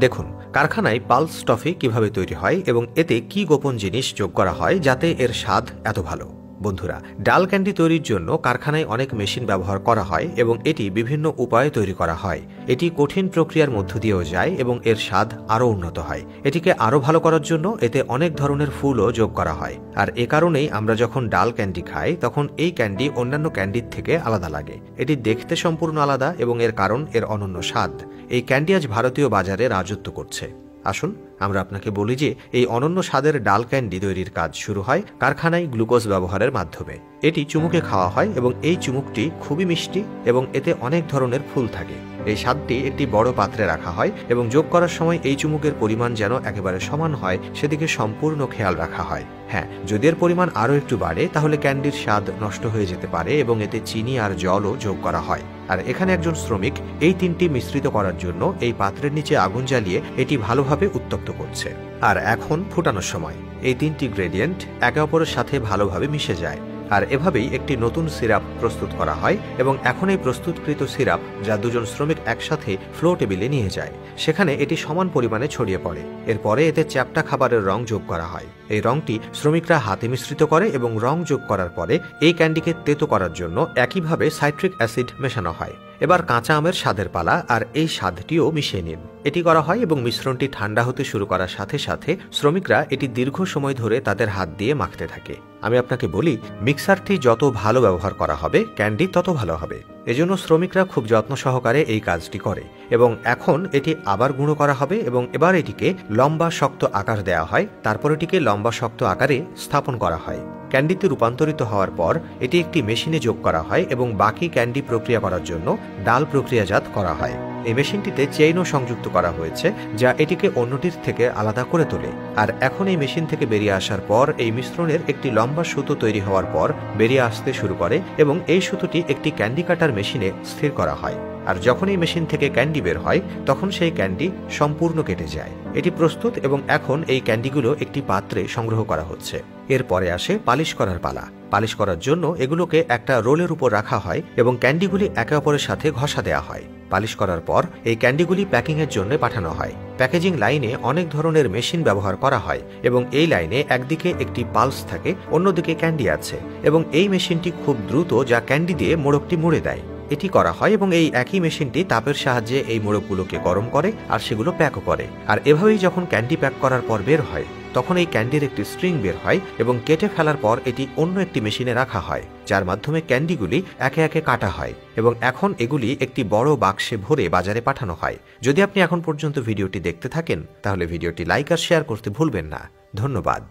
দেখুন, কারখানায় pulse toffee কিভাবে তৈরি হয় এবং এতে কি গোপন জিনিস যোগ করা হয় যাতে এর স্বাদ এত ভালো। বন্ধুরা, ডাল ক্যান্ডি তৈরির জন্য কারখানায় অনেক মেশিন ব্যবহার করা হয় এবং এটি বিভিন্ন উপায়ে তৈরি করা হয়। এটি কঠিন প্রক্রিয়ার মধ্য দিয়েও যায় এবং এর স্বাদ আরও উন্নত হয়। এটিকে আরও ভালো করার জন্য এতে অনেক ধরনের ফুলও যোগ করা হয়। আর এ কারণেই আমরা যখন ডাল ক্যান্ডি খাই তখন এই ক্যান্ডি অন্যান্য ক্যান্ডির থেকে আলাদা লাগে। এটি দেখতে সম্পূর্ণ আলাদা এবং এর কারণ এর অনন্য স্বাদ। এই ক্যান্ডি আজ ভারতীয় বাজারে রাজত্ব করছে। আসুন আমরা আপনাকে বলি যে এই অনন্য স্বাদের ডাল ক্যান্ডি তৈরির কাজ শুরু হয় কারখানায় গ্লুকোজ ব্যবহারের মাধ্যমে। এটি চুমুকে খাওয়া হয় এবং এই চুমুকটি খুবই মিষ্টি এবং এতে অনেক ধরনের ফুল থাকে। এই স্বাদটি একটি বড় পাত্রে রাখা হয় এবং যোগ করার সময় এই চুমুকের পরিমাণ যেন একেবারে সমান হয় সেদিকে সম্পূর্ণ খেয়াল রাখা হয়। হ্যাঁ, যদি এর পরিমাণ আরও একটু বাড়ে তাহলে ক্যান্ডির স্বাদ নষ্ট হয়ে যেতে পারে এবং এতে চিনি আর জলও যোগ করা হয়। আর এখানে একজন শ্রমিক এই তিনটি মিশ্রিত করার জন্য এই পাত্রের নিচে আগুন জ্বালিয়ে এটি ভালোভাবে উত্তপ্ত করছে। আর এখন ফুটানোর সময় এই তিনটি গ্রেডিয়েন্ট একে অপরের সাথে ভালোভাবে মিশে যায় আর এভাবেই একটি নতুন সিরাপ প্রস্তুত করা হয়। এবং এখন এই প্রস্তুতকৃত সিরাপ যা দুজন শ্রমিক একসাথে ফ্লো টেবিলে নিয়ে যায়, সেখানে এটি সমান পরিমাণে ছড়িয়ে পড়ে। এরপরে এতে চ্যাপ্টা খাবারের রং যোগ করা হয়। এই রংটি শ্রমিকরা হাতে মিশ্রিত করে এবং রং যোগ করার পরে এই ক্যান্ডিকে তেতো করার জন্য একইভাবে সাইট্রিক অ্যাসিড মেশানো হয়। এবার কাঁচা আমের স্বাদের পালা, আর এই স্বাদটিও মিশিয়ে নিন। এটি করা হয় এবং মিশ্রণটি ঠান্ডা হতে শুরু করার সাথে সাথে শ্রমিকরা এটি দীর্ঘ সময় ধরে তাদের হাত দিয়ে মাখতে থাকে। আমি আপনাকে বলি, মিক্সারটি যত ভালো ব্যবহার করা হবে ক্যান্ডি তত ভালো হবে। এজন্য শ্রমিকরা খুব যত্ন সহকারে এই কাজটি করে। এবং এখন এটি আবার গুঁড়ো করা হবে এবং এবার এটিকে লম্বা শক্ত আকার দেওয়া হয়। তারপর এটিকে লম্বা শক্ত আকারে স্থাপন করা হয়। ক্যান্ডিতে রূপান্তরিত হওয়ার পর এটি একটি মেশিনে যোগ করা হয় এবং বাকি ক্যান্ডি প্রক্রিয়া করার জন্য ডাল প্রক্রিয়াজাত করা হয়। এই মেশিনটিতে চেইনও সংযুক্ত করা হয়েছে যা এটিকে অন্যটির থেকে আলাদা করে তোলে। আর এখন এই মেশিন থেকে বেরিয়ে আসার পর এই মিশ্রণের একটি লম্বা সুতো তৈরি হওয়ার পর বেরিয়ে আসতে শুরু করে এবং এই সুতোটি একটি ক্যান্ডি কাটার মেশিনে স্থির করা হয়। আর যখন এই মেশিন থেকে ক্যান্ডি বের হয় তখন সেই ক্যান্ডি সম্পূর্ণ কেটে যায়। এটি প্রস্তুত এবং এখন এই ক্যান্ডিগুলো একটি পাত্রে সংগ্রহ করা হচ্ছে। এরপরে আসে পালিশ করার পালা। পালিশ করার জন্য এগুলোকে একটা রোলের উপর রাখা হয় এবং ক্যান্ডিগুলি একে অপরের সাথে ঘষা দেওয়া হয়। পালিশ করার পর এই ক্যান্ডিগুলি প্যাকিংয়ের জন্য পাঠানো হয়। প্যাকেজিং লাইনে অনেক ধরনের মেশিন ব্যবহার করা হয় এবং এই লাইনে একদিকে একটি পালস থাকে, অন্যদিকে ক্যান্ডি আছে এবং এই মেশিনটি খুব দ্রুত যা ক্যান্ডি দিয়ে মোড়কটি মুড়ে দেয়। এটি করা হয় এবং এই একই মেশিনটি তাপের সাহায্যে এই মোড়কগুলোকে গরম করে আর সেগুলো প্যাকও করে। আর এভাবেই যখন ক্যান্ডি প্যাক করার পর বের হয় তখন এই ক্যান্ডির একটি স্ট্রিং বের হয় এবং কেটে ফেলার পর এটি অন্য একটি মেশিনে রাখা হয় যার মাধ্যমে ক্যান্ডিগুলি একে একে কাটা হয় এবং এখন এগুলি একটি বড় বাক্সে ভরে বাজারে পাঠানো হয়। যদি আপনি এখন পর্যন্ত ভিডিওটি দেখতে থাকেন তাহলে ভিডিওটি লাইক আর শেয়ার করতে ভুলবেন না। ধন্যবাদ।